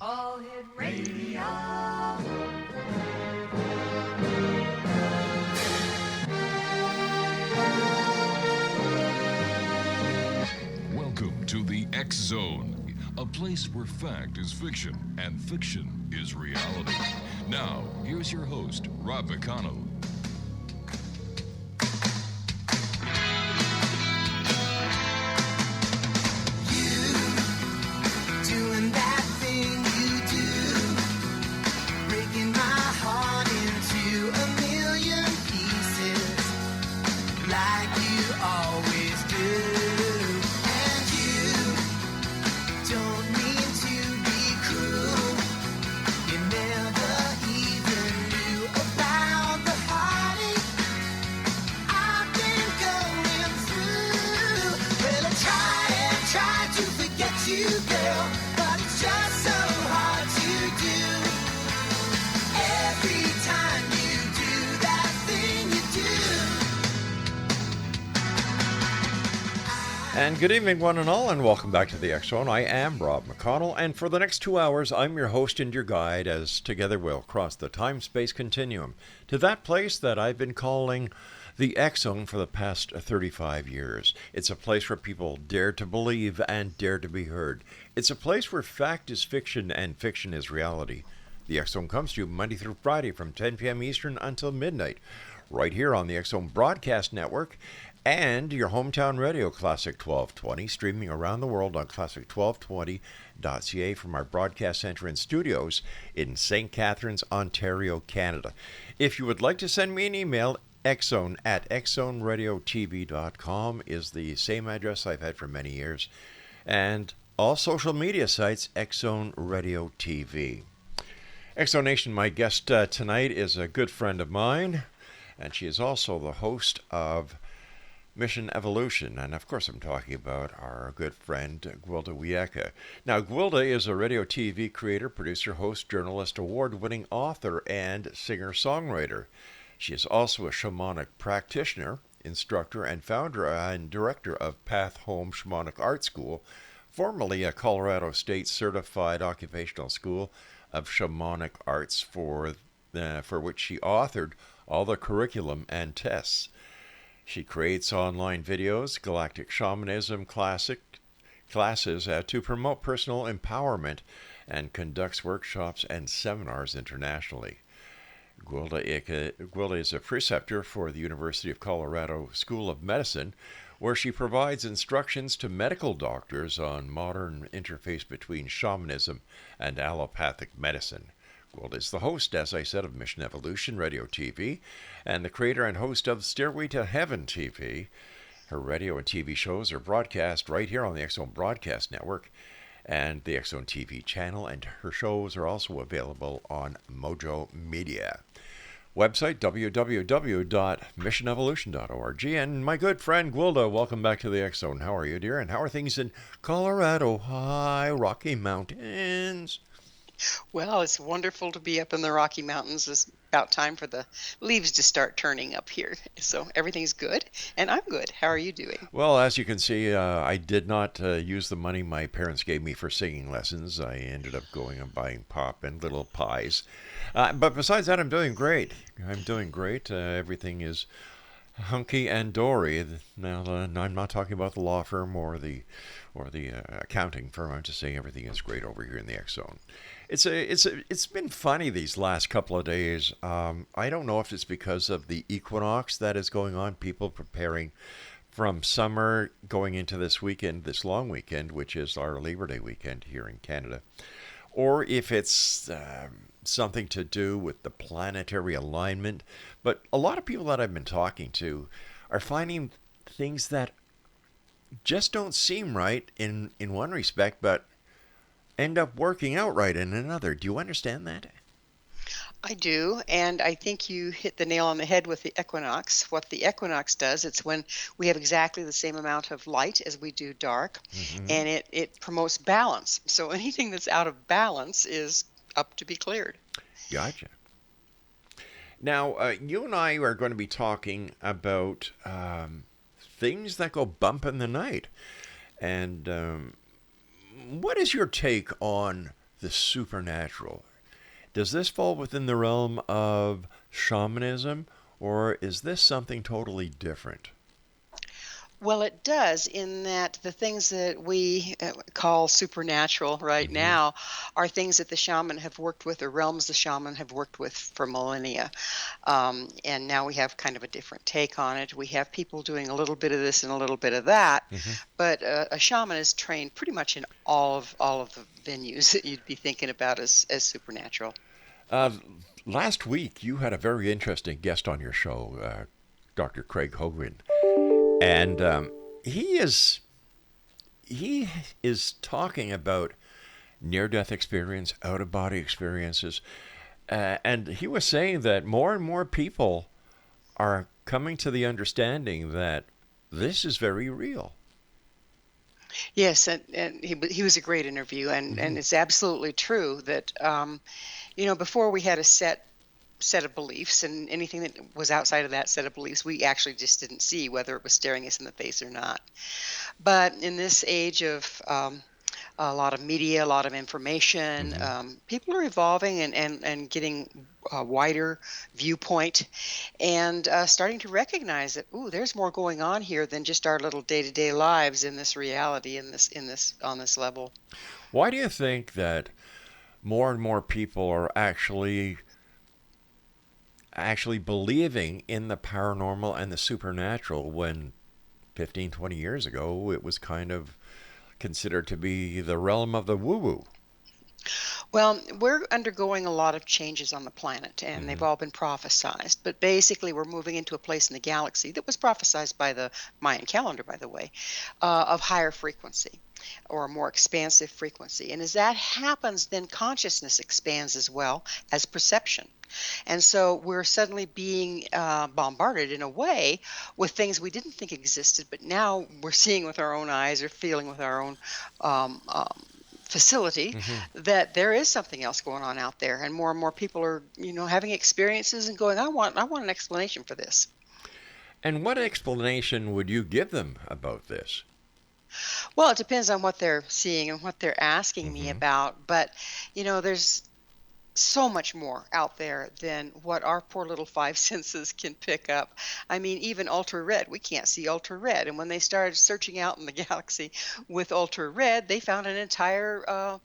All Hit Radio. Welcome to the X Zone, a place where fact is fiction and fiction is reality. Now, here's your host, Rob McConnell. And good evening, one and all, and welcome back to the X Zone. I am Rob McConnell, and for the next 2 hours, I'm your host and your guide as together we'll cross the time-space continuum to that place that I've been calling the X Zone for the past 35 years. It's a place where people dare to believe and dare to be heard. It's a place where fact is fiction and fiction is reality. The X Zone comes to you Monday through Friday from 10 p.m. Eastern until midnight, right here on the X Zone Broadcast Network, and your hometown radio, Classic 1220, streaming around the world on classic1220.ca from our broadcast center and studios in St. Catharines, Ontario, Canada. If you would like to send me an email, xzone@xzoneradiotv.com is the same address I've had for many years. And all social media sites, X Zone Radio TV. X Zone Nation, my guest tonight is a good friend of mine, and she is also the host of Mission Evolution, and of course I'm talking about our good friend Gwilda Wiyaka. Now, Gwilda is a radio TV creator, producer, host, journalist, award-winning author, and singer-songwriter. She is also a shamanic practitioner, instructor, and founder and director of Path Home Shamanic Art School, formerly a Colorado State Certified Occupational School of Shamanic Arts, for which she authored all the curriculum and tests. She creates online videos, Galactic Shamanism Classes, to promote personal empowerment and conducts workshops and seminars internationally. Gwilda is a preceptor for the University of Colorado School of Medicine, where she provides instructions to medical doctors on modern interface between shamanism and allopathic medicine. Gwilda is the host, as I said, of Mission Evolution Radio TV and the creator and host of Stairway to Heaven TV. Her radio and TV shows are broadcast right here on the X Zone Broadcast Network and the X Zone TV channel, and her shows are also available on Mojo Media. Website, www.missionevolution.org. And my good friend Gwilda, welcome back to the X Zone. How are you, dear? And how are things in Colorado, high Rocky Mountains? Well, it's wonderful to be up in the Rocky Mountains. It's about time for the leaves to start turning up here. So everything's good, and I'm good. How are you doing? Well, as you can see, I did not use the money my parents gave me for singing lessons. I ended up going and buying pop and little pies. But besides that, I'm doing great. Everything is hunky and dory. Now, I'm not talking about the law firm or the accounting firm. I'm just saying everything is great over here in the X Zone. It's been funny these last couple of days. I don't know if it's because of the equinox that is going on, people preparing from summer going into this weekend, this long weekend, which is our Labor Day weekend here in Canada, or if it's something to do with the planetary alignment. But a lot of people that I've been talking to are finding things that just don't seem right in one respect, but end up working out right in another. Do you understand that? I do, and I think you hit the nail on the head with the equinox. What the equinox does, it's when we have exactly the same amount of light as we do dark, and it promotes balance. So anything that's out of balance is up to be cleared. Gotcha. Now, you and I are going to be talking about things that go bump in the night. And what is your take on the supernatural? Does this fall within the realm of shamanism, or is this something totally different? Well, it does, in that the things that we call supernatural right Hmm. now are things that the shaman have worked with, or realms the shaman have worked with for millennia. And now we have kind of a different take on it. We have people doing a little bit of this and a little bit of that, Hmm. but a shaman is trained pretty much in all of the venues that you'd be thinking about as supernatural. Uh, Last week, you had a very interesting guest on your show, Dr. Craig Hogan, and he is talking about near-death experience, out-of-body experiences, and he was saying that more and more people are coming to the understanding that this is very real. Yes, and he was a great interview, and Hmm. it's absolutely true that before we had a set of beliefs, and anything that was outside of that set of beliefs we actually just didn't see, whether it was staring us in the face or not. But in this age of a lot of media, a lot of information, Hmm. people are evolving and getting a wider viewpoint, and starting to recognize that, ooh, there's more going on here than just our little day-to-day lives in this reality, in this on this level. Why do you think that more and more people are actually believing in the paranormal and the supernatural when 15, 20 years ago it was kind of considered to be the realm of the woo-woo? Well, we're undergoing a lot of changes on the planet, and they've Hmm. all been prophesized. But basically, we're moving into a place in the galaxy that was prophesized by the Mayan calendar, by the way, of higher frequency, or a more expansive frequency. And as that happens, then consciousness expands as well as perception. And so we're suddenly being bombarded in a way with things we didn't think existed, but now we're seeing with our own eyes, or feeling with our own facility, Hmm. that there is something else going on out there, and more people are having experiences and going, I want an explanation for this. And what explanation would you give them about this? Well, it depends on what they're seeing and what they're asking me Hmm. about, but there's so much more out there than what our poor little five senses can pick up. I mean, even ultra red, we can't see ultra red. And when they started searching out in the galaxy with ultra red, they found an entire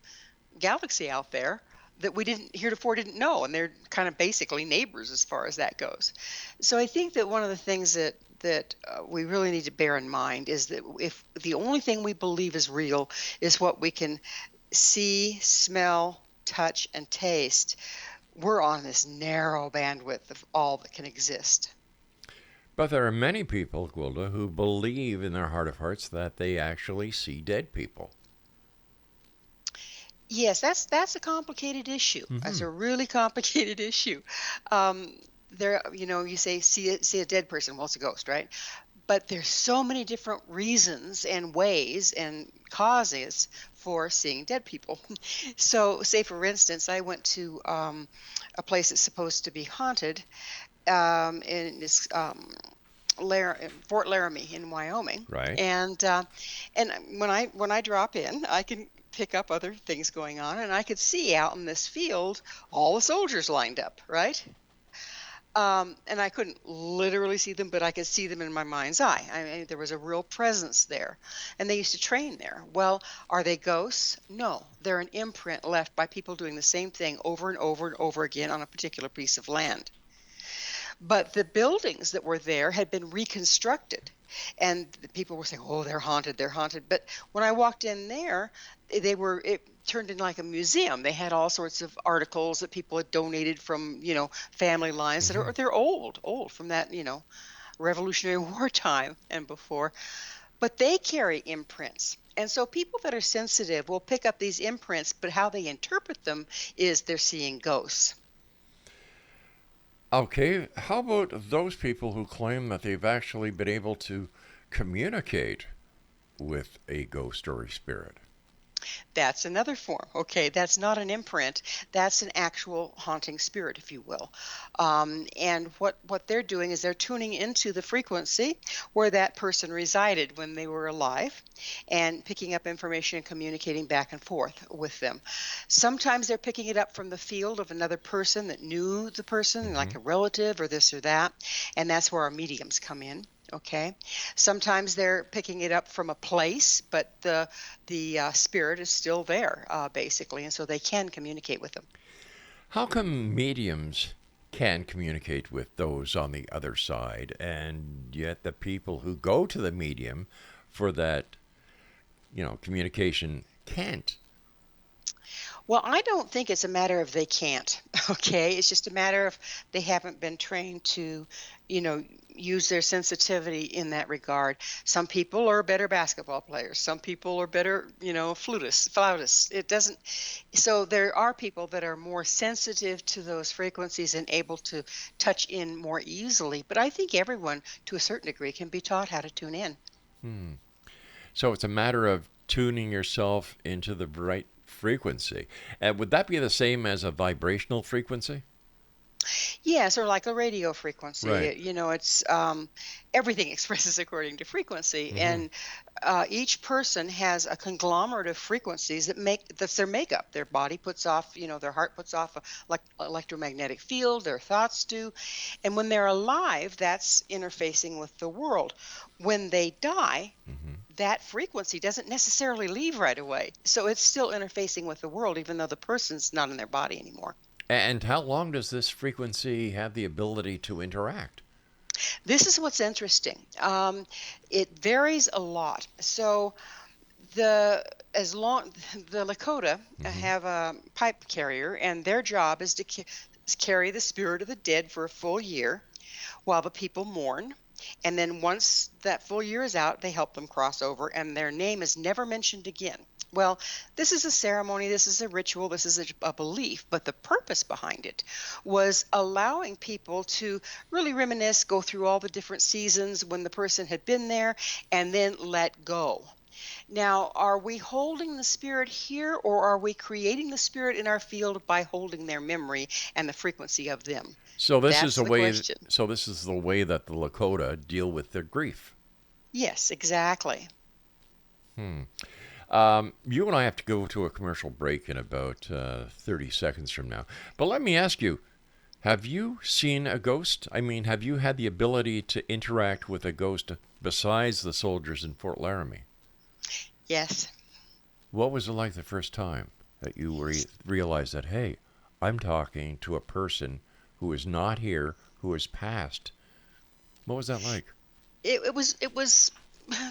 galaxy out there that we didn't heretofore didn't know, and they're kind of basically neighbors as far as that goes. So I think that one of the things that we really need to bear in mind is that if the only thing we believe is real is what we can see, smell, touch, and taste, we're on this narrow bandwidth of all that can exist. But there are many people, Gwilda, who believe in their heart of hearts that they actually see dead people. Yes, that's a complicated issue. That's Hmm. a really complicated issue. Um, there, you say see a dead person. Well, it's a ghost, right? But there's so many different reasons and ways and causes for seeing dead people. So, say for instance, I went to a place that's supposed to be haunted, in this Fort Laramie in Wyoming, Right? and when I drop in, I can pick up other things going on, and I could see out in this field all the soldiers lined up, right? And I couldn't literally see them, but I could see them in my mind's eye. I mean, there was a real presence there, and they used to train there. Well, are they ghosts? No, they're an imprint left by people doing the same thing over and over and over again on a particular piece of land. But the buildings that were there had been reconstructed, and the people were saying, "Oh, they're haunted, they're haunted." But when I walked in there, it turned into like a museum. They had all sorts of articles that people had donated from, family lines that Hmm. are they're old from that, Revolutionary War time and before. But they carry imprints. And so people that are sensitive will pick up these imprints, but how they interpret them is they're seeing ghosts. Okay, how about those people who claim that they've actually been able to communicate with a ghost or a spirit? That's another form. Okay, that's not an imprint. That's an actual haunting spirit, if you will. And what they're doing is they're tuning into the frequency where that person resided when they were alive, and picking up information and communicating back and forth with them. Sometimes they're picking it up from the field of another person that knew the person, like a relative or this or that, and that's where our mediums come in. Okay. Sometimes they're picking it up from a place, but the spirit is still there, basically, and so they can communicate with them. How come mediums can communicate with those on the other side, and yet the people who go to the medium for that, communication can't? Well, I don't think it's a matter of they can't. Okay, it's just a matter of they haven't been trained to, use their sensitivity in that regard. Some people are better basketball players. Some people are better, flautists. It doesn't. So there are people that are more sensitive to those frequencies and able to touch in more easily. But I think everyone, to a certain degree, can be taught how to tune in. So it's a matter of tuning yourself into the right frequency. And would that be the same as a vibrational frequency? Yes, or like a radio frequency. Right. It's everything expresses according to frequency, and each person has a conglomerate of frequencies that's their makeup. Their body puts off, their heart puts off a electromagnetic field. Their thoughts do, and when they're alive, that's interfacing with the world. When they die, that frequency doesn't necessarily leave right away, so it's still interfacing with the world, even though the person's not in their body anymore. And how long does this frequency have the ability to interact? This is what's interesting. It varies a lot. So the Lakota have a pipe carrier, and their job is to carry the spirit of the dead for a full year while the people mourn. And then once that full year is out, they help them cross over, and their name is never mentioned again. Well, this is a ceremony, this is a ritual, this is a belief, but the purpose behind it was allowing people to really reminisce, go through all the different seasons when the person had been there, and then let go. Now, are we holding the spirit here, or are we creating the spirit in our field by holding their memory and the frequency of them? So this That's is the the way. question. So this is the way that the Lakota deal with their grief. Yes, exactly. You and I have to go to a commercial break in about 30 seconds from now. But let me ask you, have you seen a ghost? I mean, have you had the ability to interact with a ghost besides the soldiers in Fort Laramie? Yes. What was it like the first time that you realized that, hey, I'm talking to a person who is not here, who has passed? What was that like? It was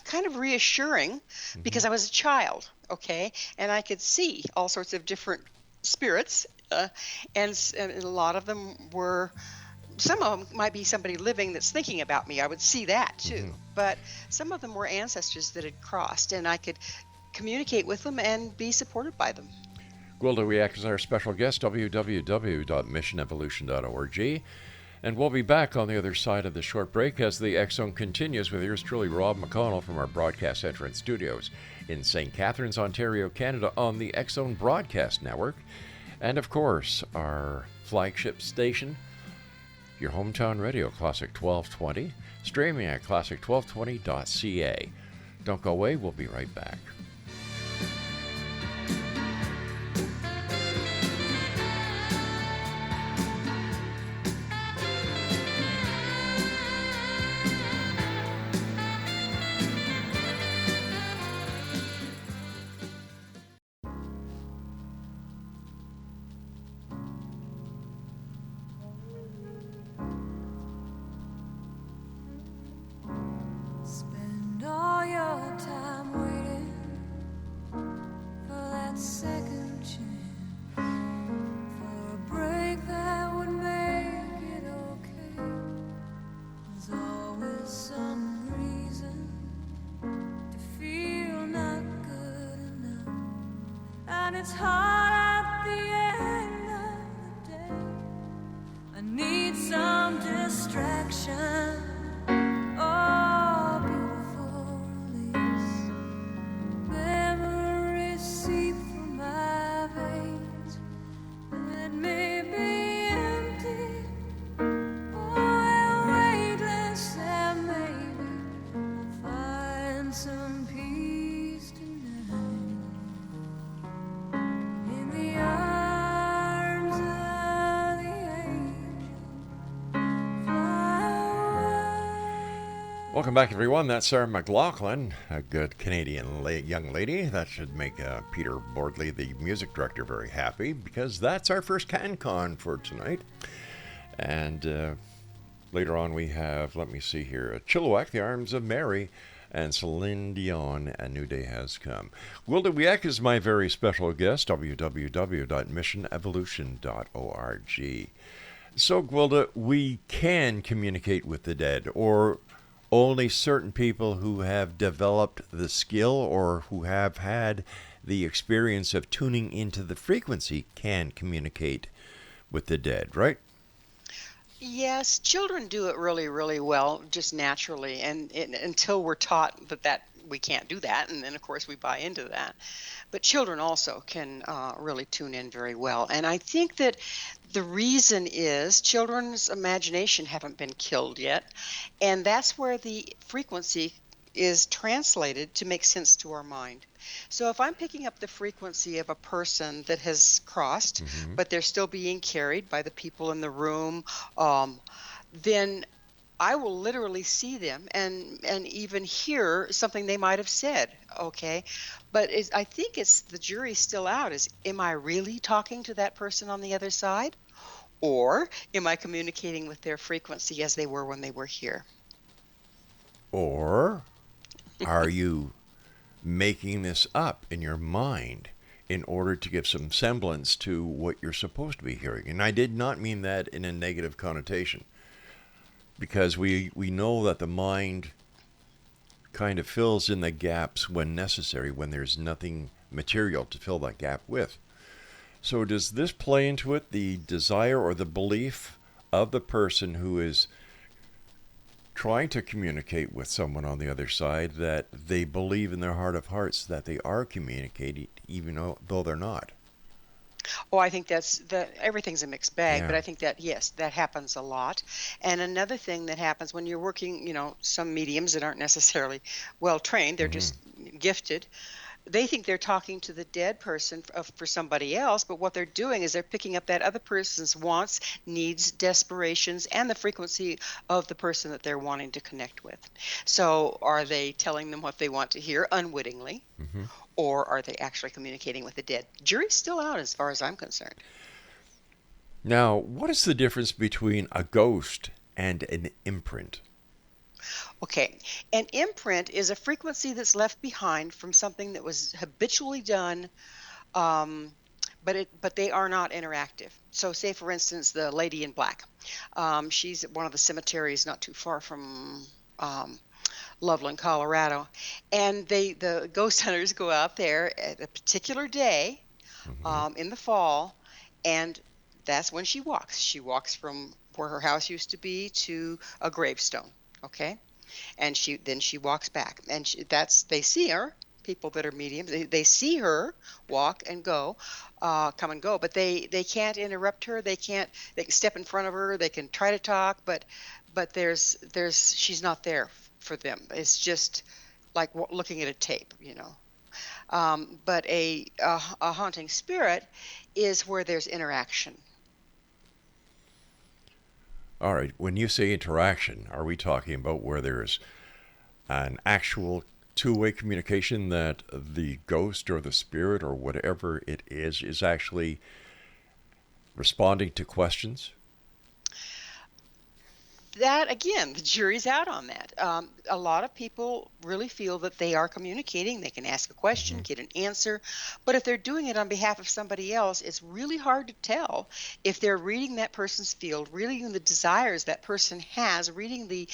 kind of reassuring because I was a child, okay, and I could see all sorts of different spirits, and a lot of them were. Some of them might be somebody living that's thinking about me. I would see that too, but some of them were ancestors that had crossed, and I could communicate with them and be supported by them. Gwilda Wiyaka is our special guest, www.missionevolution.org. And we'll be back on the other side of the short break as the X Zone continues with yours truly, Rob McConnell, from our Broadcast Center and studios in St. Catharines, Ontario, Canada, on the X Zone Broadcast Network. And, of course, our flagship station, your hometown radio, Classic 1220, streaming at classic1220.ca. Don't go away, we'll be right back. Spend all your time waiting for that second chance, for a break that would make it okay. There's always some reason to feel not good enough, and it's hard at the end of the day. I need some distraction. Oh, beautiful release. Memories seem Welcome back, everyone. That's Sarah McLaughlin, a good Canadian young lady. That should make Peter Bordley, the music director, very happy, because that's our first CanCon for tonight. And later on we have, let me see here, Chilliwack, The Arms of Mary, and Celine Dion, A New Day Has Come. Gwilda Wiyaka is my very special guest, www.missionevolution.org. So, Gwilda, we can communicate with the dead, or only certain people who have developed the skill or who have had the experience of tuning into the frequency can communicate with the dead, right? Yes, children do it really, really well, just naturally, and until we're taught that we can't do that, and then of course we buy into that. But children also can really tune in very well, and I think that the reason is children's imagination haven't been killed yet, and that's where the frequency is translated to make sense to our mind. So if I'm picking up the frequency of a person that has crossed, but they're still being carried by the people in the room, then I will literally see them and even hear something they might have said, okay? But I think it's the jury's still out. Am I really talking to that person on the other side? Or am I communicating with their frequency as they were when they were here? Or are you making this up in your mind in order to give some semblance to what you're supposed to be hearing? And I did not mean that in a negative connotation, because we know that the mind kind of fills in the gaps when necessary, when there's nothing material to fill that gap with. So does this play into it, the desire or the belief of the person who is trying to communicate with someone on the other side, that they believe in their heart of hearts that they are communicating, even though they're not? Oh, I think everything's a mixed bag, Yeah. but I think that, yes, that happens a lot. And another thing that happens when you're working, some mediums that aren't necessarily well trained, they're just gifted. They think they're talking to the dead person for somebody else, but what they're doing is they're picking up that other person's wants, needs, desperations, and the frequency of the person that they're wanting to connect with. So are they telling them what they want to hear unwittingly, or are they actually communicating with the dead? Jury's still out as far as I'm concerned. Now, what is the difference between a ghost and an imprint? Okay, an imprint is a frequency that's left behind from something that was habitually done, but they are not interactive. So, say for instance, the lady in black. She's at one of the cemeteries not too far from Loveland, Colorado, and the ghost hunters go out there at a particular day in the fall, and that's when she walks. She walks from where her house used to be to a gravestone. Okay. And she walks back, and they see her. People that are mediums, they see her walk and go, come and go, but they can't interrupt her. They can step in front of her. They can try to talk, but she's not there for them. It's just like looking at a tape, But a haunting spirit is where there's interaction. All right, when you say interaction, are we talking about where there's an actual two-way communication that the ghost or the spirit or whatever it is actually responding to questions? That, again, the jury's out on that. A lot of people really feel that they are communicating. They can ask a question, get an answer. But if they're doing it on behalf of somebody else, it's really hard to tell if they're reading that person's field, reading the desires that person has, reading the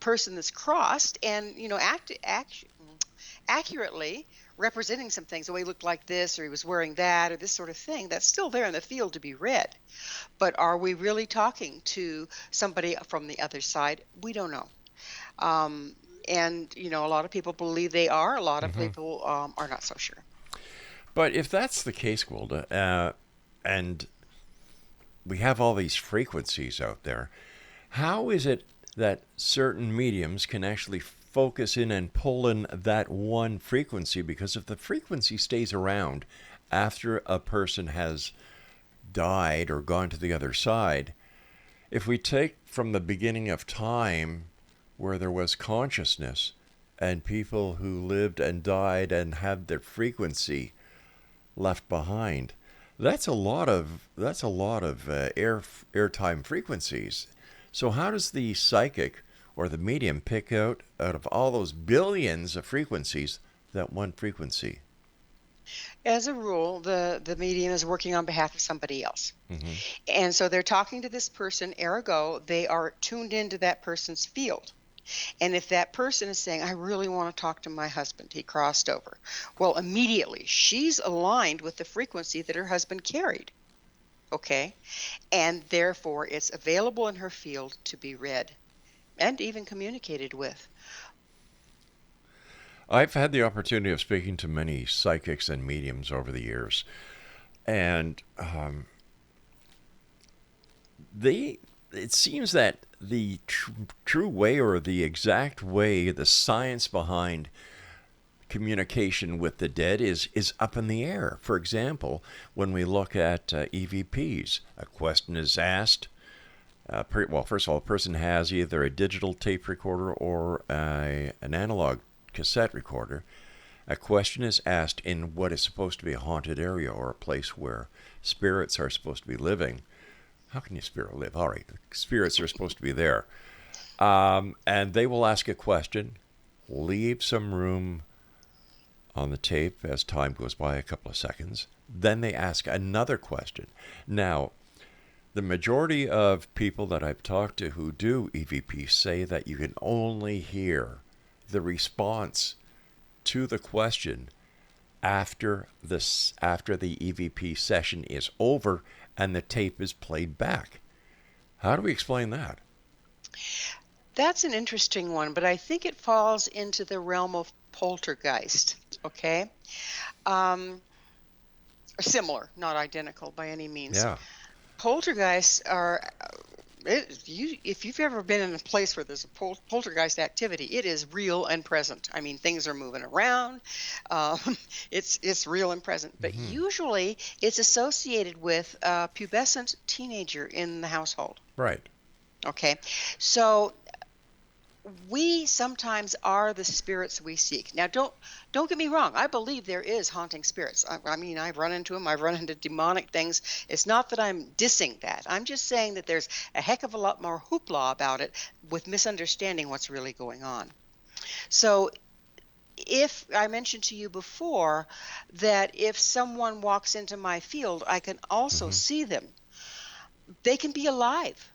person that's crossed, and, accurately representing some things. Oh, he looked like this, or he was wearing that, or this sort of thing. That's still there in the field to be read. But are we really talking to somebody from the other side? We don't know. And, a lot of people believe they are. A lot of people are not so sure. But if that's the case, Gwilda, and we have all these frequencies out there, how is it that certain mediums can actually focus in and pull in that one frequency? Because if the frequency stays around after a person has died or gone to the other side, if we take from the beginning of time where there was consciousness and people who lived and died and had their frequency left behind. That's a lot of airtime frequencies. So how does the psychic or the medium pick out of all those billions of frequencies that one frequency? As a rule, the medium is working on behalf of somebody else. Mm-hmm. And so they're talking to this person, ergo, they are tuned into that person's field. And if that person is saying, I really want to talk to my husband, he crossed over. Well, immediately, she's aligned with the frequency that her husband carried. Okay? And therefore, it's available in her field to be read and even communicated with. I've had the opportunity of speaking to many psychics and mediums over the years, and it seems that the true way, or the exact way, the science behind communication with the dead is up in the air. For example, when we look at EVPs, a question is asked. First of all, a person has either a digital tape recorder or an analog cassette recorder. A question is asked in what is supposed to be a haunted area, or a place where spirits are supposed to be living. How can your spirit live? All right, spirits are supposed to be there. And they will ask a question, leave some room on the tape as time goes by, a couple of seconds. Then they ask another question. Now, the majority of people that I've talked to who do EVP say that you can only hear the response to the question after the EVP session is over and the tape is played back. How do we explain that? That's an interesting one, but I think it falls into the realm of poltergeist, okay? Similar, not identical by any means. Yeah. Poltergeists are, if you've ever been in a place where there's a poltergeist activity, it is real and present. I mean, things are moving around. It's real and present. But usually it's associated with a pubescent teenager in the household. Right. Okay. So we sometimes are the spirits we seek. Now, don't get me wrong. I believe there is haunting spirits. I mean, I've run into them. I've run into demonic things. It's not that I'm dissing that. I'm just saying that there's a heck of a lot more hoopla about it with misunderstanding what's really going on. So if I mentioned to you before that if someone walks into my field, I can also see them. They can be alive,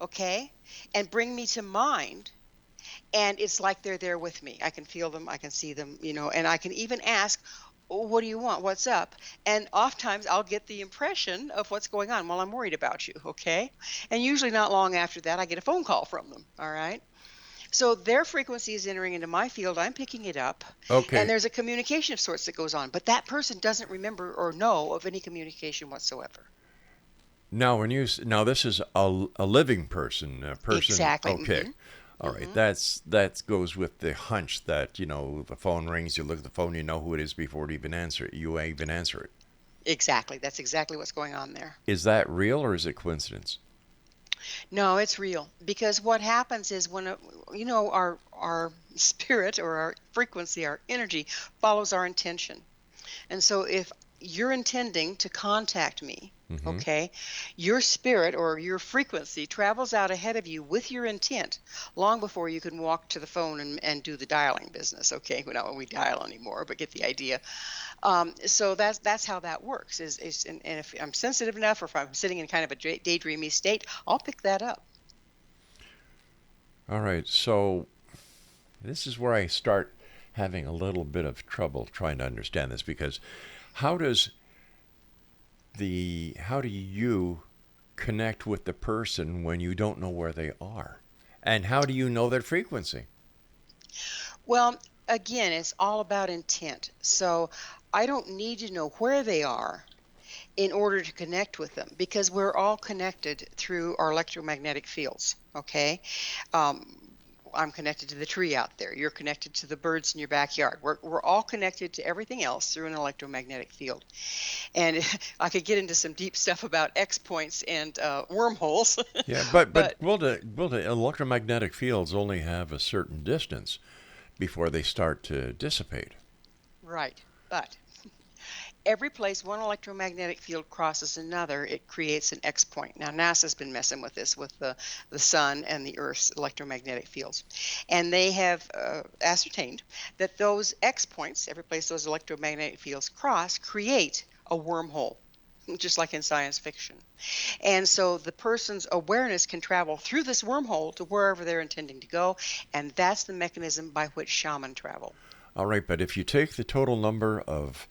okay, and bring me to mind. And it's like they're there with me. I can feel them. I can see them, and I can even ask, what do you want? What's up? And oftentimes I'll get the impression of what's going on. Well, I'm worried about you, okay? And usually not long after that, I get a phone call from them, all right? So their frequency is entering into my field. I'm picking it up. Okay. And there's a communication of sorts that goes on. But that person doesn't remember or know of any communication whatsoever. Now, this is a living person. Exactly. Okay. Mm-hmm. All right. That goes with the hunch that the phone rings. You look at the phone. You know who it is before you even answer it. Exactly. That's exactly what's going on there. Is that real or is it coincidence? No, it's real. Because what happens is when our spirit or our frequency, our energy follows our intention, and so if you're intending to contact me, okay, your spirit or your frequency travels out ahead of you with your intent long before you can walk to the phone and do the dialing business, okay? Well, not when we dial anymore, but get the idea. So that's how that works. And if I'm sensitive enough, or if I'm sitting in kind of a daydreamy state, I'll pick that up. All right, so this is where I start having a little bit of trouble trying to understand this, because how do you connect with the person when you don't know where they are? And how do you know their frequency? Well, again, it's all about intent. So I don't need to know where they are in order to connect with them, because we're all connected through our electromagnetic fields, okay? I'm connected to the tree out there. You're connected to the birds in your backyard. We're all connected to everything else through an electromagnetic field. And I could get into some deep stuff about X points and wormholes. Yeah, but Gwilda, electromagnetic fields only have a certain distance before they start to dissipate. Right. But every place one electromagnetic field crosses another, it creates an X point. Now, NASA's been messing with this with the sun and the Earth's electromagnetic fields. And they have ascertained that those X points, every place those electromagnetic fields cross, create a wormhole, just like in science fiction. And so the person's awareness can travel through this wormhole to wherever they're intending to go, and that's the mechanism by which shaman travel. All right, but if you take the total number of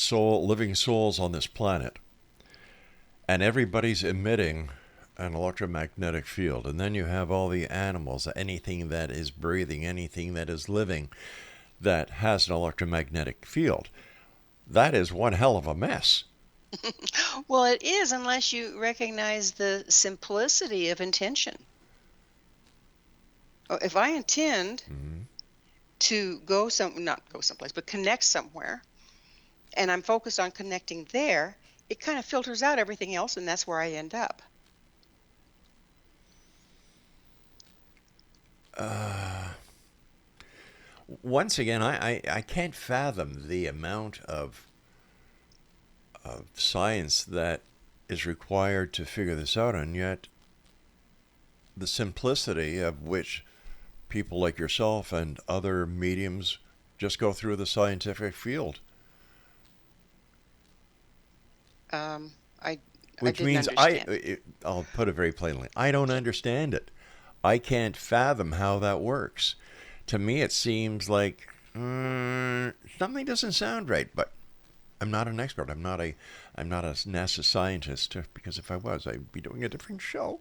living souls on this planet, and everybody's emitting an electromagnetic field, and then you have all the animals, anything that is breathing, anything that is living that has an electromagnetic field, that is one hell of a mess. Well, it is, unless you recognize the simplicity of intention. If I intend to not go someplace, but connect somewhere, and I'm focused on connecting there, it kind of filters out everything else, and that's where I end up. Once again, I can't fathom the amount of science that is required to figure this out, and yet the simplicity of which people like yourself and other mediums just go through the scientific field. Which means I'll put it very plainly, I don't understand it. I can't fathom how that works. To me, it seems like something doesn't sound right, but I'm not an expert. I'm not a NASA scientist, because if I was, I'd be doing a different show.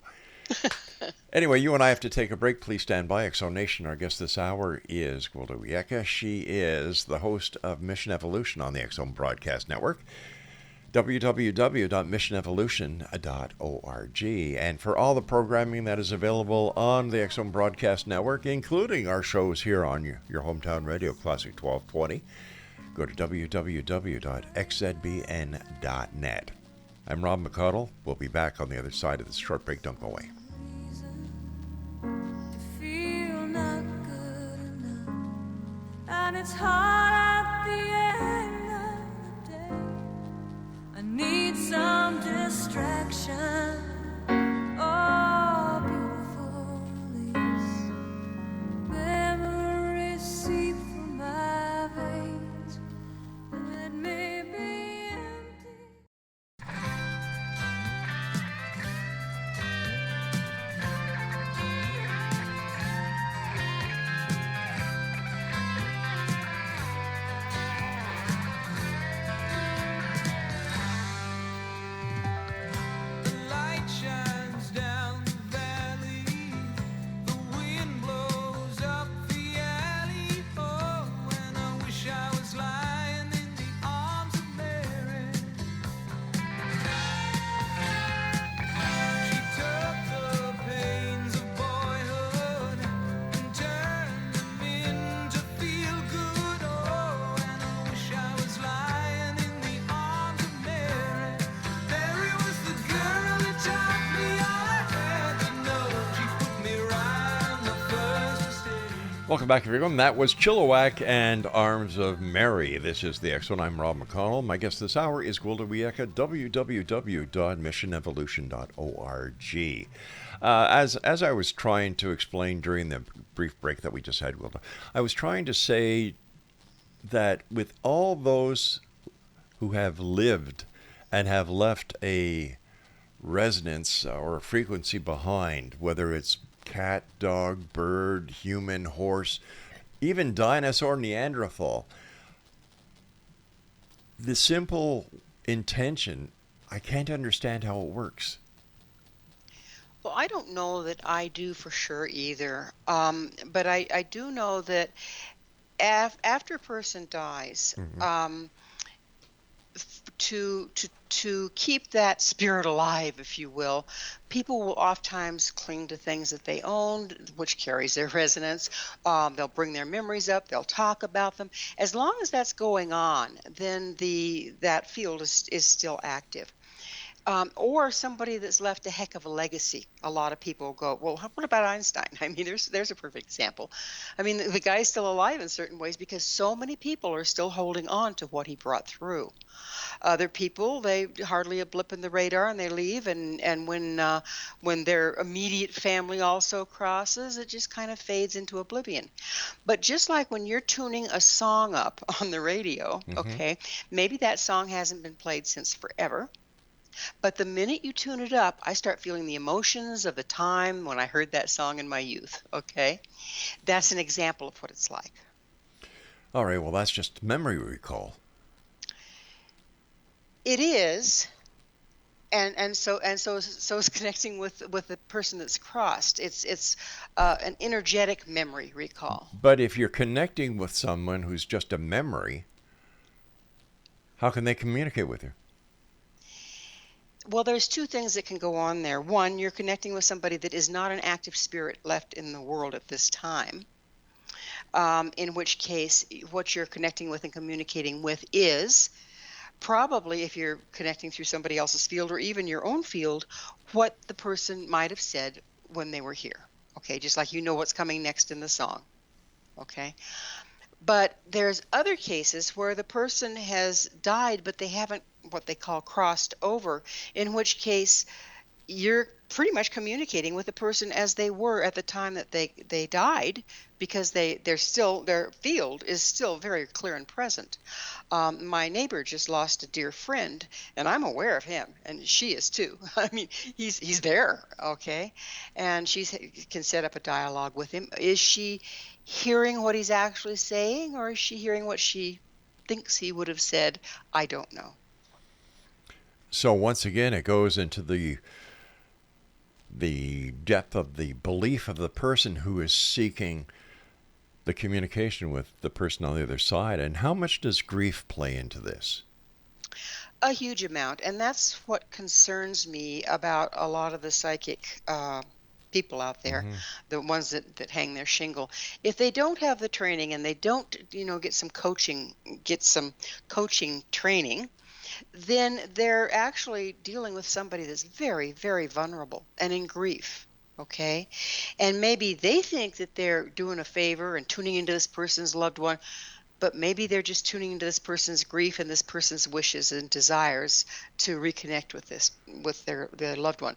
Anyway, you and I have to take a break. Please stand by. Exonation, our guest this hour is Gwilda Wiyaka. She is the host of Mission Evolution on the Exxon Broadcast Network, www.missionevolution.org. And for all the programming that is available on the Exxon Broadcast Network, including our shows here on your hometown radio, Classic 1220, go to www.xzbn.net. I'm Rob McConnell. We'll be back on the other side of this short break. Don't go away. And it's hard at the end of the day. I need some distraction. Oh, beautiful release. Memories seep from my veins. Let me be empty. Welcome back, everyone. That was Chilliwack and Arms of Mary. This is the X-One. I'm Rob McConnell. My guest this hour is Gwilda Wiyaka, www.missionevolution.org. As I was trying to explain during the brief break that we just had, Gwilda, I was trying to say that with all those who have lived and have left a resonance or a frequency behind, whether it's cat, dog, bird, human, horse, even dinosaur, Neanderthal, the simple intention, I can't understand how it works. Well, I don't know that I do for sure either. But I do know that after a person dies, to keep that spirit alive, if you will, people will oftentimes cling to things that they owned, which carries their resonance. They'll bring their memories up. They'll talk about them. As long as that's going on, then that field is still active. Or somebody that's left a heck of a legacy. A lot of people go, well, what about Einstein? I mean, there's a perfect example. I mean, the guy's still alive in certain ways because so many people are still holding on to what he brought through. Other people, they hardly a blip in the radar and they leave, and when their immediate family also crosses, it just kind of fades into oblivion. But just like when you're tuning a song up on the radio, okay, maybe that song hasn't been played since forever. But the minute you tune it up, I start feeling the emotions of the time when I heard that song in my youth, okay? That's an example of what it's like. All right, well, that's just memory recall. It is, and so is connecting with the person that's crossed. It's an energetic memory recall. But if you're connecting with someone who's just a memory, how can they communicate with you? Well, there's two things that can go on there. One, you're connecting with somebody that is not an active spirit left in the world at this time, in which case what you're connecting with and communicating with is probably, if you're connecting through somebody else's field or even your own field, what the person might have said when they were here. Okay, just like you know what's coming next in the song. Okay. But there's other cases where the person has died, but they haven't what they call crossed over, in which case you're pretty much communicating with the person as they were at the time that they died, because their field is still very clear and present. My neighbor just lost a dear friend, and I'm aware of him, and she is too. I mean, he's there, okay? And she can set up a dialogue with him. Is she hearing what he's actually saying, or is she hearing what she thinks he would have said? I don't know. So once again, it goes into the depth of the belief of the person who is seeking the communication with the person on the other side. And how much does grief play into this? A huge amount. And that's what concerns me about a lot of the psychic people out there, the ones that hang their shingle. If they don't have the training and they don't, get some coaching training, then they're actually dealing with somebody that's very, very vulnerable and in grief, okay? And maybe they think that they're doing a favor and tuning into this person's loved one, but maybe they're just tuning into this person's grief and this person's wishes and desires to reconnect with their loved one.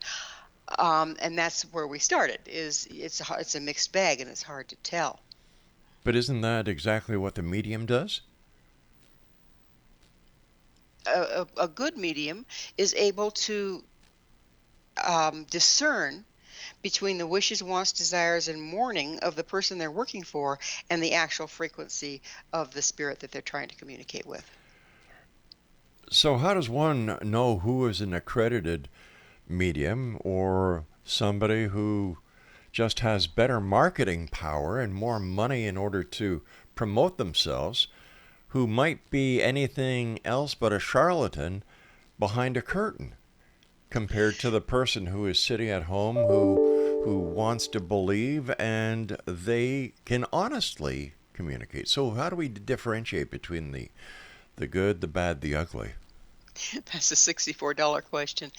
And that's where we started. It's a mixed bag, and it's hard to tell. But isn't that exactly what the medium does? A good medium is able to discern between the wishes, wants, desires, and mourning of the person they're working for and the actual frequency of the spirit that they're trying to communicate with. So how does one know who is an accredited medium or somebody who just has better marketing power and more money in order to promote themselves, who might be anything else but a charlatan behind a curtain, compared to the person who is sitting at home who wants to believe and they can honestly communicate? So how do we differentiate between the good, the bad, the ugly? That's a $64 question.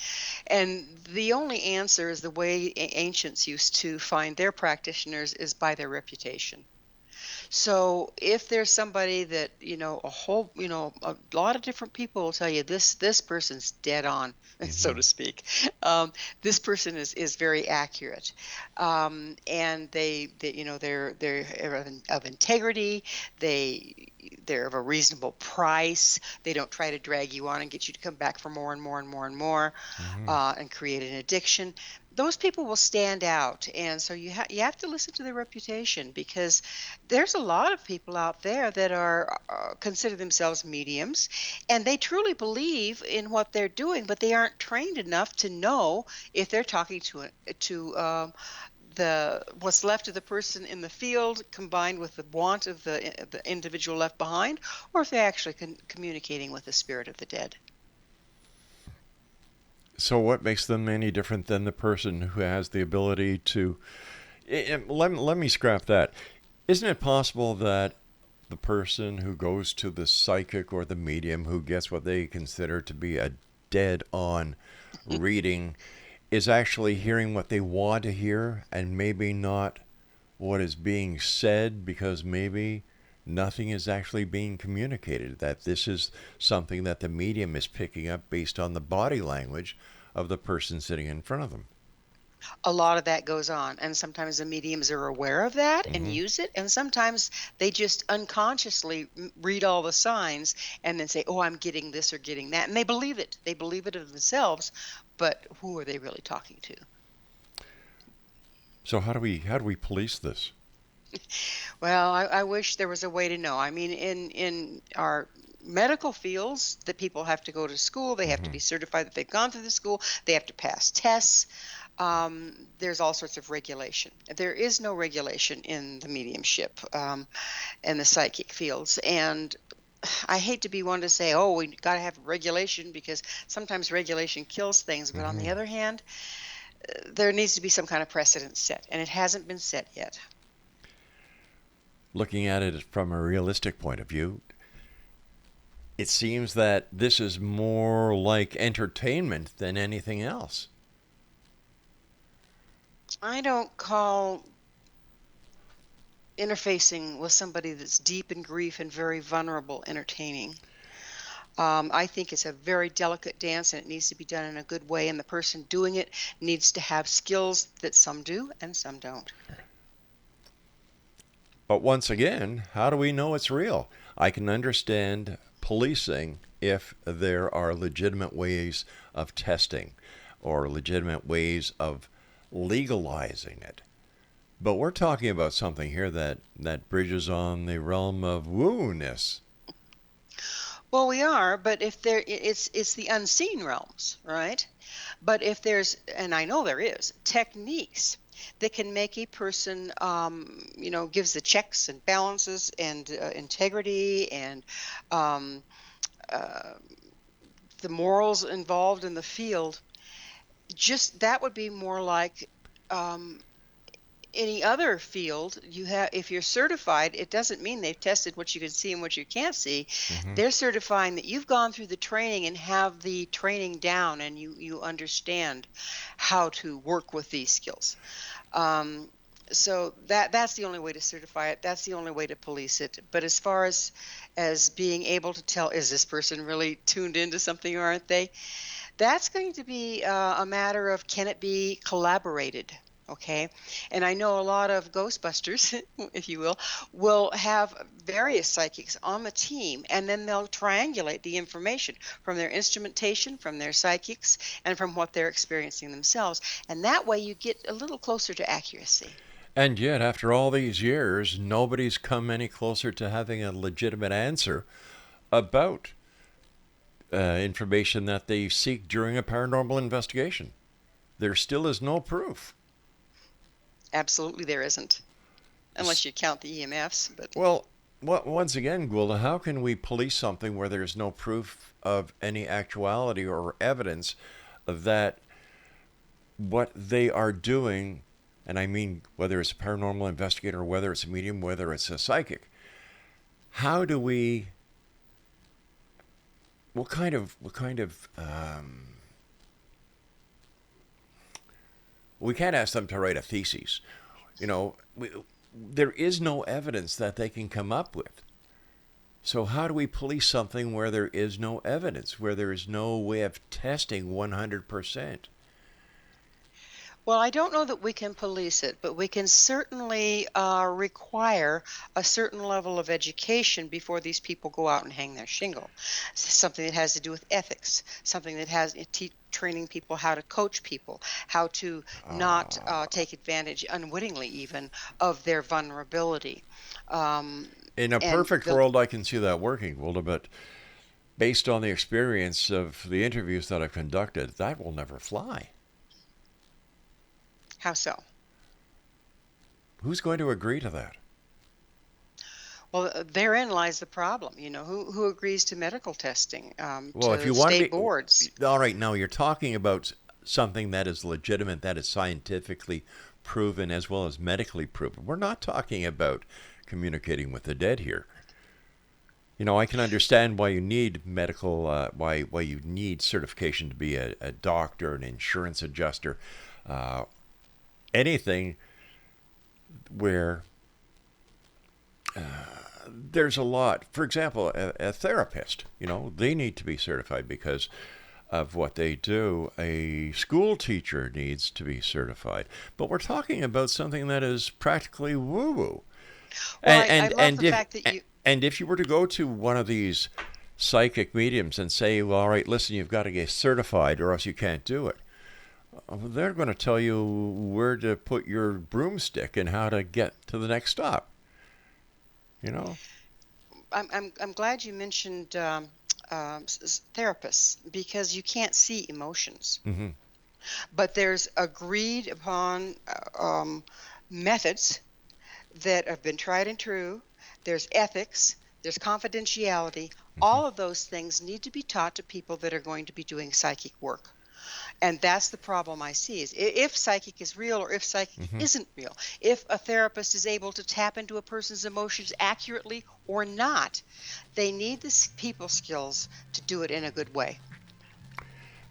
And the only answer is the way ancients used to find their practitioners is by their reputation. So if there's somebody that, a lot of different people will tell you this person's dead on, so to speak. This person is very accurate. And they're of integrity. They're of a reasonable price. They don't try to drag you on and get you to come back for more and more and more and more, and create an addiction. Those people will stand out, and so you have to listen to their reputation, because there's a lot of people out there that are consider themselves mediums, and they truly believe in what they're doing, but they aren't trained enough to know if they're talking to what's left of the person in the field combined with the want of the individual left behind, or if they're actually communicating with the spirit of the dead. So what makes them any different than the person who has the ability to... Let me scrap that. Isn't it possible that the person who goes to the psychic or the medium who gets what they consider to be a dead-on reading is actually hearing what they want to hear and maybe not what is being said, because maybe nothing is actually being communicated, that this is something that the medium is picking up based on the body language of the person sitting in front of them? A lot of that goes on, and sometimes the mediums are aware of that and use it, and sometimes they just unconsciously read all the signs and then say, oh, I'm getting this or getting that, and they believe it of themselves, but who are they really talking to? So how do we police this? Well, I wish there was a way to know. I mean, in our medical fields, that people have to go to school, they have to be certified that they've gone through the school, they have to pass tests. There's all sorts of regulation. There is no regulation in the mediumship and the psychic fields. And I hate to be one to say, oh, we got to have regulation, because sometimes regulation kills things. But on the other hand, there needs to be some kind of precedent set, and it hasn't been set yet. Looking at it from a realistic point of view, it seems that this is more like entertainment than anything else. I don't call interfacing with somebody that's deep in grief and very vulnerable entertaining. I think it's a very delicate dance, and it needs to be done in a good way, and the person doing it needs to have skills that some do and some don't. But once again, how do we know it's real? I can understand policing if there are legitimate ways of testing or legitimate ways of legalizing it. But we're talking about something here that bridges on the realm of woo-ness. Well, we are, but if there, it's the unseen realms, right? But if there's, and I know there is, techniques that can make a person, gives the checks and balances and integrity and the morals involved in the field, just that would be more like any other field. You have, if you're certified, it doesn't mean they've tested what you can see and what you can't see. They're certifying that you've gone through the training and have the training down, and you understand how to work with these skills. So that's the only way to certify it. That's the only way to police it. But as far as being able to tell, is this person really tuned into something or aren't they? That's going to be a matter of, can it be collaborated? Okay. And I know a lot of Ghostbusters, if you will have various psychics on the team, and then they'll triangulate the information from their instrumentation, from their psychics, and from what they're experiencing themselves. And that way you get a little closer to accuracy. And yet, after all these years, nobody's come any closer to having a legitimate answer about information that they seek during a paranormal investigation. There still is no proof. Absolutely there isn't, unless you count the EMFs. But well, once again, Gwilda, how can we police something where there's no proof of any actuality or evidence that what they are doing, and I mean whether it's a paranormal investigator, whether it's a medium, whether it's a psychic, how do we, what kind of we can't ask them to write a thesis. There is no evidence that they can come up with. So how do we police something where there is no evidence, where there is no way of testing 100%? Well, I don't know that we can police it, but we can certainly require a certain level of education before these people go out and hang their shingle. Something that has to do with ethics, something that has training people how to coach people, how to not take advantage unwittingly even of their vulnerability. In a perfect world, I can see that working, Gwilda, but based on the experience of the interviews that I've conducted, that will never fly. How so? Who's going to agree to that? Well, therein lies the problem. Who agrees to medical testing, Well, if to you want to state be, boards? all right, now you're talking about something that is legitimate, that is scientifically proven as well as medically proven. We're not talking about communicating with the dead here. I can understand why you need medical, why you need certification to be a doctor, an insurance adjuster, anything where there's a lot. For example, a therapist, they need to be certified because of what they do. A school teacher needs to be certified. But we're talking about something that is practically woo-woo. Well, I love the fact that you... And if you were to go to one of these psychic mediums and say, well, all right, listen, you've got to get certified or else you can't do it, they're going to tell you where to put your broomstick and how to get to the next stop. I'm glad you mentioned therapists, because you can't see emotions. Mm-hmm. But there's agreed upon methods that have been tried and true. There's ethics, there's confidentiality. All of those things need to be taught to people that are going to be doing psychic work. And that's the problem I see, is if psychic is real or if psychic isn't real, if a therapist is able to tap into a person's emotions accurately or not, they need the people skills to do it in a good way.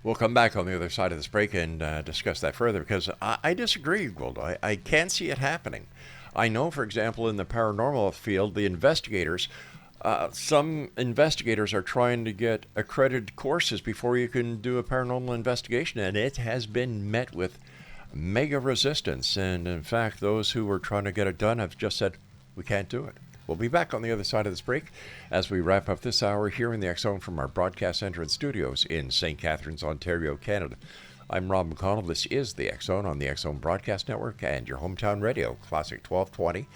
We'll come back on the other side of this break and discuss that further, because I disagree, Gwilda. I can't see it happening. I know, for example, in the paranormal field, the investigators, some investigators are trying to get accredited courses before you can do a paranormal investigation, and it has been met with mega resistance. And in fact, those who were trying to get it done have just said, we can't do it. We'll be back on the other side of this break as we wrap up this hour here in the X Zone from our broadcast center and studios in St. Catharines, Ontario, Canada. I'm Rob McConnell. This is the X Zone on the X Zone Broadcast Network and your hometown radio, Classic 1220,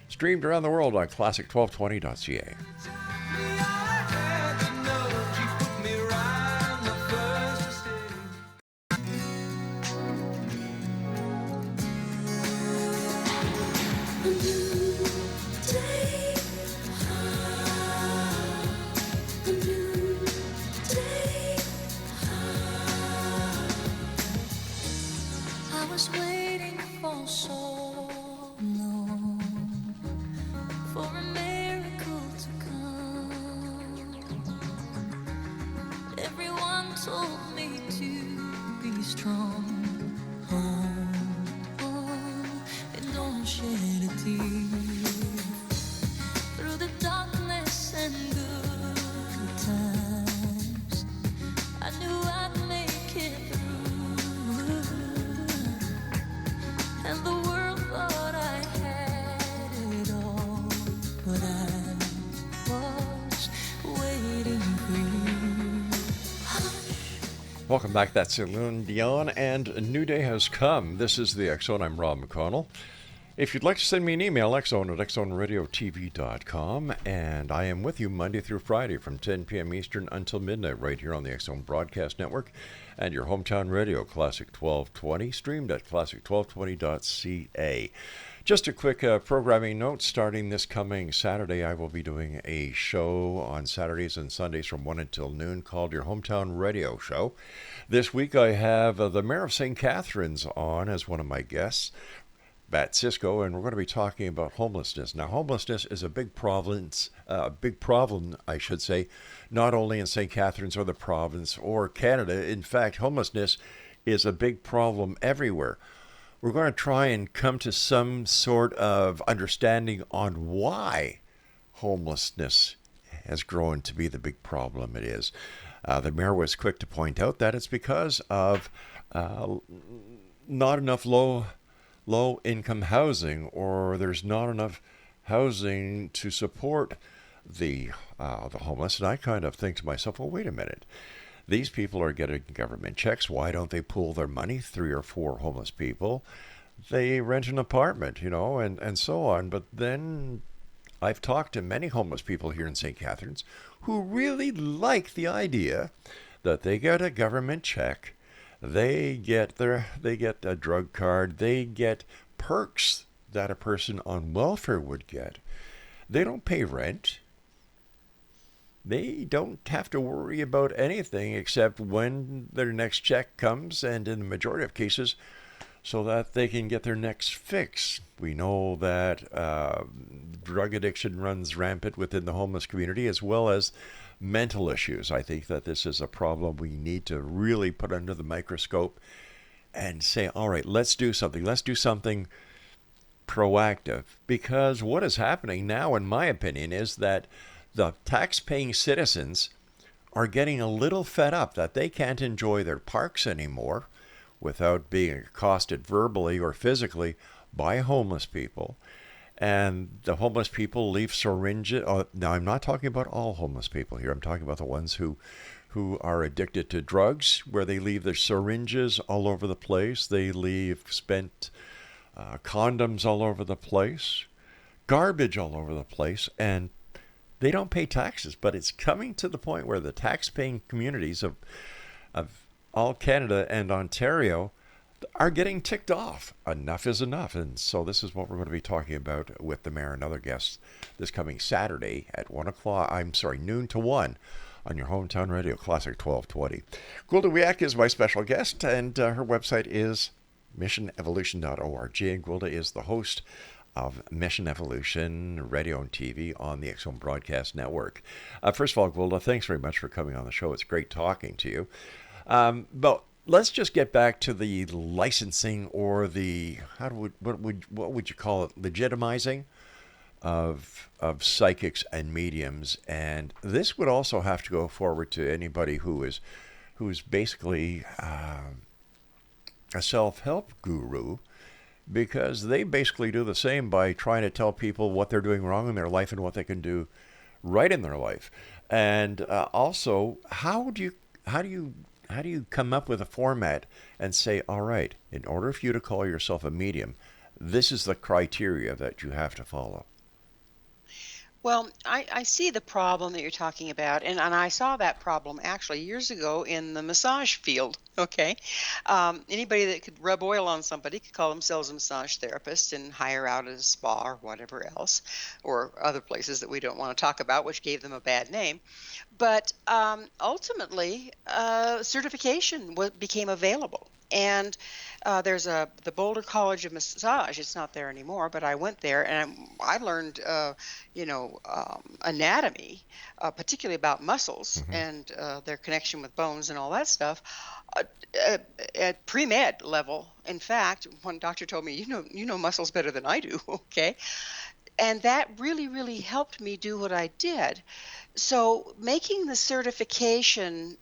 streamed around the world on classic1220.ca. Welcome back. That's Celine Dion, and a new day has come. This is the X Zone. I'm Rob McConnell. If you'd like to send me an email, xzone@xzoneradiotv.com, and I am with you Monday through Friday from 10 p.m. Eastern until midnight right here on the X Zone Broadcast Network and your hometown radio, Classic 1220, streamed at classic1220.ca. Just a quick programming note. Starting this coming Saturday, I will be doing a show on Saturdays and Sundays from 1 until noon called Your Hometown Radio Show. This week I have the Mayor of St. Catharines on as one of my guests, Bat Cisco, and we're going to be talking about homelessness. Now, homelessness is a big problem, I should say, not only in St. Catharines or the province or Canada. In fact, homelessness is a big problem everywhere. We're going to try and come to some sort of understanding on why homelessness has grown to be the big problem it is. The mayor was quick to point out that it's because of not enough low-income housing, or there's not enough housing to support the homeless. And I kind of think to myself, well, wait a minute. These people are getting government checks. Why don't they pool their money? 3 or 4 homeless people. They rent an apartment, and so on. But then I've talked to many homeless people here in St. Catharines who really like the idea that they get a government check, they get a drug card, they get perks that a person on welfare would get. They don't pay rent. They don't have to worry about anything except when their next check comes, and in the majority of cases, so that they can get their next fix. We know that drug addiction runs rampant within the homeless community, as well as mental issues. I think that this is a problem we need to really put under the microscope and say, all right, let's do something. Let's do something proactive. Because what is happening now, in my opinion, is that the tax-paying citizens are getting a little fed up that they can't enjoy their parks anymore without being accosted verbally or physically by homeless people. And the homeless people leave syringes. Now, I'm not talking about all homeless people here. I'm talking about the ones who are addicted to drugs, where they leave their syringes all over the place. They leave spent condoms all over the place, garbage all over the place, and they don't pay taxes. But it's coming to the point where the tax-paying communities of all Canada and Ontario are getting ticked off. Enough is enough. And so this is what we're going to be talking about with the mayor and other guests this coming Saturday at noon to 1 on your hometown radio, Classic 1220. Gwilda Wiyaka is my special guest, and her website is missionevolution.org. And Gwilda is the host of Mission Evolution Radio and TV on the X-Zone Broadcast Network. First of all, Gwilda, thanks very much for coming on the show. It's great talking to you. But let's just get back to the licensing, or the what would you call it, legitimizing of psychics and mediums. And this would also have to go forward to anybody who's basically a self-help guru, because they basically do the same by trying to tell people what they're doing wrong in their life and what they can do right in their life. And also, how do you come up with a format and say, all right, in order for you to call yourself a medium, this is the criteria that you have to follow? Well, I see the problem that you're talking about, and I saw that problem actually years ago in the massage field, okay? Anybody that could rub oil on somebody could call themselves a massage therapist and hire out at a spa or whatever else, or other places that we don't want to talk about, which gave them a bad name. But ultimately, certification became available. And there's the Boulder College of Massage. It's not there anymore, but I went there and I learned, anatomy, particularly about muscles and their connection with bones and all that stuff at pre-med level. In fact, one doctor told me, you know muscles better than I do, okay? And that really, really helped me do what I did. So making the certification,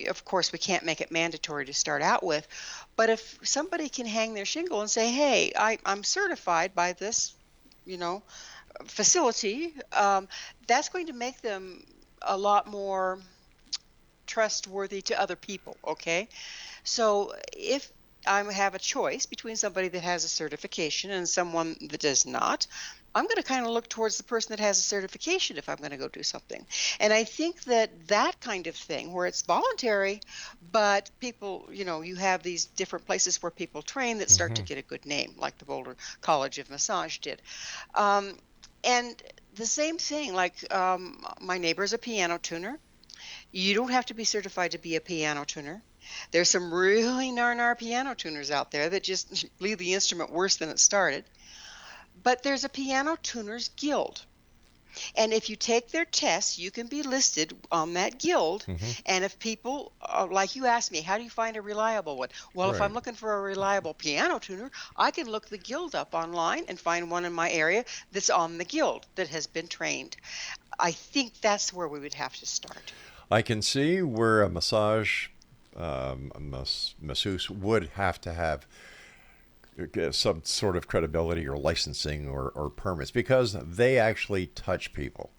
of course, we can't make it mandatory to start out with, but if somebody can hang their shingle and say, hey, I'm certified by this, facility, that's going to make them a lot more trustworthy to other people, okay? So if I have a choice between somebody that has a certification and someone that does not, I'm going to kind of look towards the person that has a certification if I'm going to go do something. And I think that kind of thing, where it's voluntary, but people, you have these different places where people train that start to get a good name, like the Boulder College of Massage did. And the same thing, like my neighbor is a piano tuner. You don't have to be certified to be a piano tuner. There's some really gnar piano tuners out there that just leave the instrument worse than it started. But there's a piano tuners guild. And if you take their tests, you can be listed on that guild. And if people, like you asked me, how do you find a reliable one? Well, if I'm looking for a reliable piano tuner, I can look the guild up online and find one in my area that's on the guild that has been trained. I think that's where we would have to start. I can see where a masseuse would have to have some sort of credibility or licensing or permits, because they actually touch people.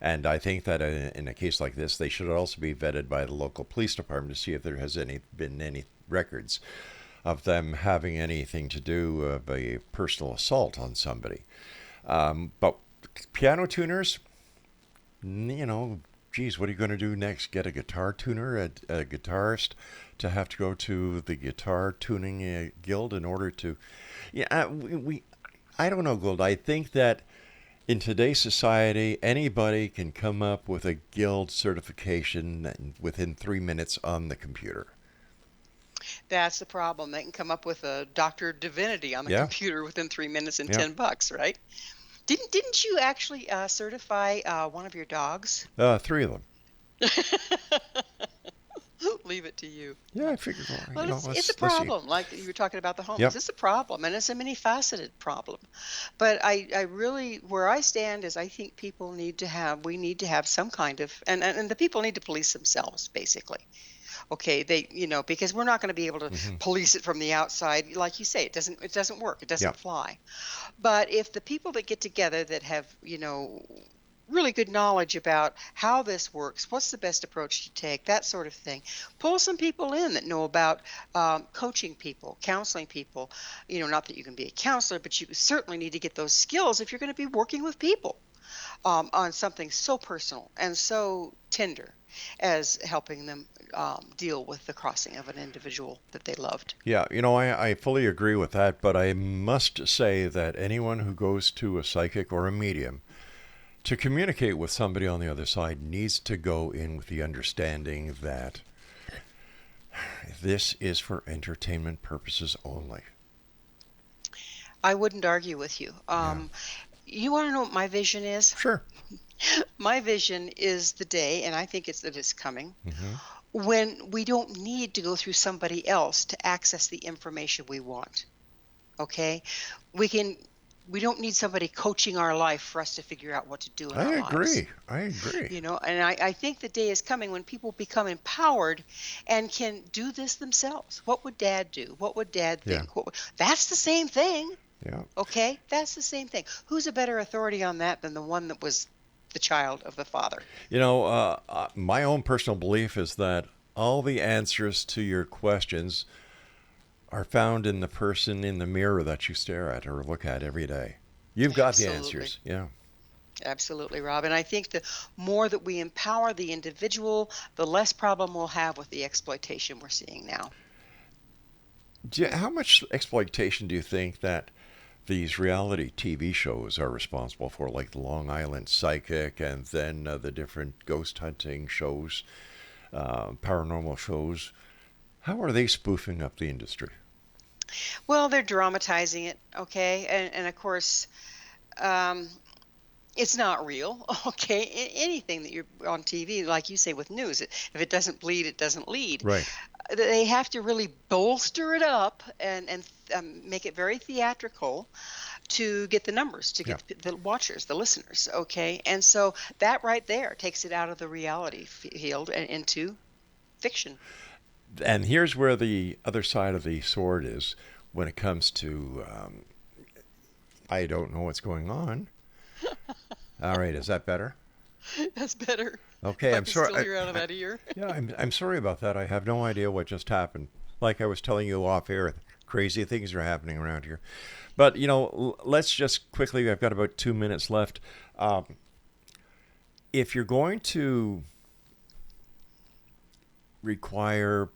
And I think that in a case like this, they should also be vetted by the local police department to see if there has been any records of them having anything to do with a personal assault on somebody. But piano tuners, geez, what are you going to do next? Get a guitar tuner, a guitarist, to have to go to the guitar tuning guild in order to... I don't know, Gold. I think that In today's society, anybody can come up with a guild certification within 3 minutes on the computer. That's the problem. They can come up with a Doctor of Divinity on the Yeah. computer within 3 minutes and Yeah. $10, right? Didn't you actually certify one of your dogs? 3 of them. Leave it to you. Yeah, I figured. Well, it's a let's see. problem, like you were talking about the homeless. Yep. It's a problem, and it's a many-faceted problem. But I really, where I stand is I think we need to have some kind of, and the people need to police themselves, basically. Okay, because we're not going to be able to police it from the outside. Like you say, it doesn't work. It doesn't Yeah. fly. But if the people that get together that have, really good knowledge about how this works, what's the best approach to take, that sort of thing. Pull some people in that know about coaching people, counseling people. Not that you can be a counselor, but you certainly need to get those skills if you're going to be working with people on something so personal and so tender as helping them deal with the crossing of an individual that they loved. Yeah, I fully agree with that, but I must say that anyone who goes to a psychic or a medium to communicate with somebody on the other side needs to go in with the understanding that this is for entertainment purposes only. I wouldn't argue with you. You want to know what my vision is? Sure. My vision is the day, and I think it's coming, when we don't need to go through somebody else to access the information we want. Okay? We don't need somebody coaching our life for us to figure out what to do in our lives. I agree. And I think the day is coming when people become empowered and can do this themselves. What would Dad do? What would Dad think? Yeah. That's the same thing. Yeah. Okay? That's the same thing. Who's a better authority on that than the one that was the child of the father? My own personal belief is that all the answers to your questions are found in the person in the mirror that you stare at or look at every day. You've got the answers. Yeah. Absolutely, Rob. And I think the more that we empower the individual, the less problem we'll have with the exploitation we're seeing now. How much exploitation do you think that these reality TV shows are responsible for, like the Long Island Psychic and then the different ghost hunting shows, paranormal shows? How are they spoofing up the industry? Well, they're dramatizing it, okay? And of course, it's not real, okay? Anything that you're on TV, like you say with news, if it doesn't bleed, it doesn't lead. Right. They have to really bolster it up and make it very theatrical to get the numbers, to get the watchers, the listeners, okay? And so that right there takes it out of the reality field and into fiction. And here's where the other side of the sword is when it comes to I don't know what's going on. All right, is that better? That's better. Okay, I'm sorry. Still hear out of that ear. Yeah, I'm sorry about that. I have no idea what just happened. Like I was telling you off air, crazy things are happening around here. But, let's just quickly, I've got about 2 minutes left. If you're going to require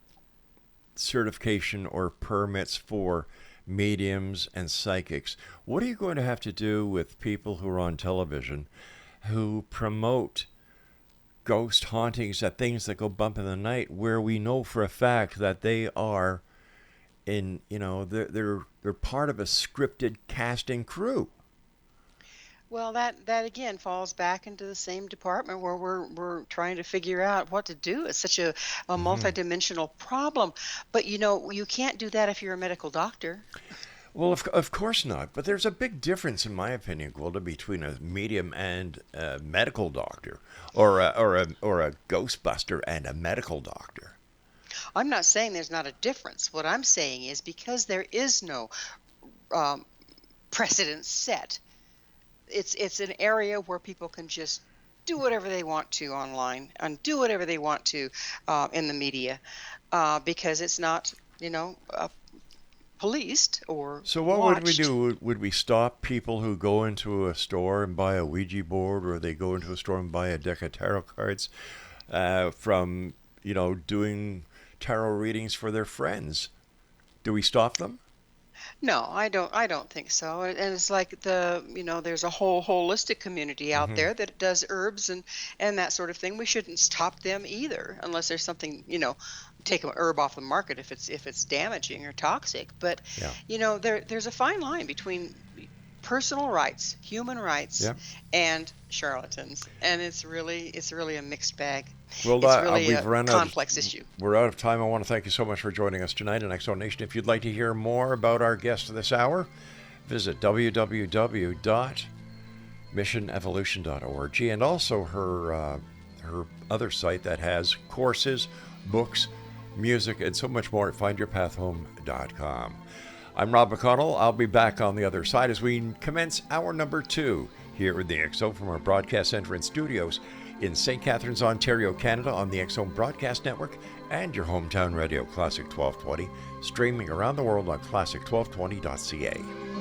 certification or permits for mediums and psychics, what are you going to have to do with people who are on television who promote ghost hauntings at things that go bump in the night, where we know for a fact that they are they're part of a scripted casting crew? Well, that again falls back into the same department where we're trying to figure out what to do. It's such a multidimensional problem. But you can't do that if you're a medical doctor. Well, of course not. But there's a big difference, in my opinion, Gwilda, between a medium and a medical doctor, or a ghostbuster and a medical doctor. I'm not saying there's not a difference. What I'm saying is because there is no precedent set. It's an area where people can just do whatever they want to online and do whatever they want to in the media because it's not, policed or So what watched. would we do? Would we stop people who go into a store and buy a Ouija board, or they go into a store and buy a deck of tarot cards from, doing tarot readings for their friends? Do we stop them? No, I don't think so. And it's like there's a whole holistic community out there that does herbs and that sort of thing. We shouldn't stop them either, unless there's something, take an herb off the market if it's damaging or toxic. But Yeah. there's a fine line between personal rights, human rights, Yeah. and charlatans, and it's really a mixed bag. Well, It's really we've a run complex issue. We're out of time. I want to thank you so much for joining us tonight in X Zone Nation. If you'd like to hear more about our guest this hour, visit www.missionevolution.org, and also her other site that has courses, books, music, and so much more at findyourpathhome.com. I'm Rob McConnell. I'll be back on the other side as we commence hour number 2 here in the X Zone from our broadcast center and studios in St. Catharines, Ontario, Canada, on the X Zone Broadcast Network and your hometown radio, Classic 1220, streaming around the world on classic1220.ca.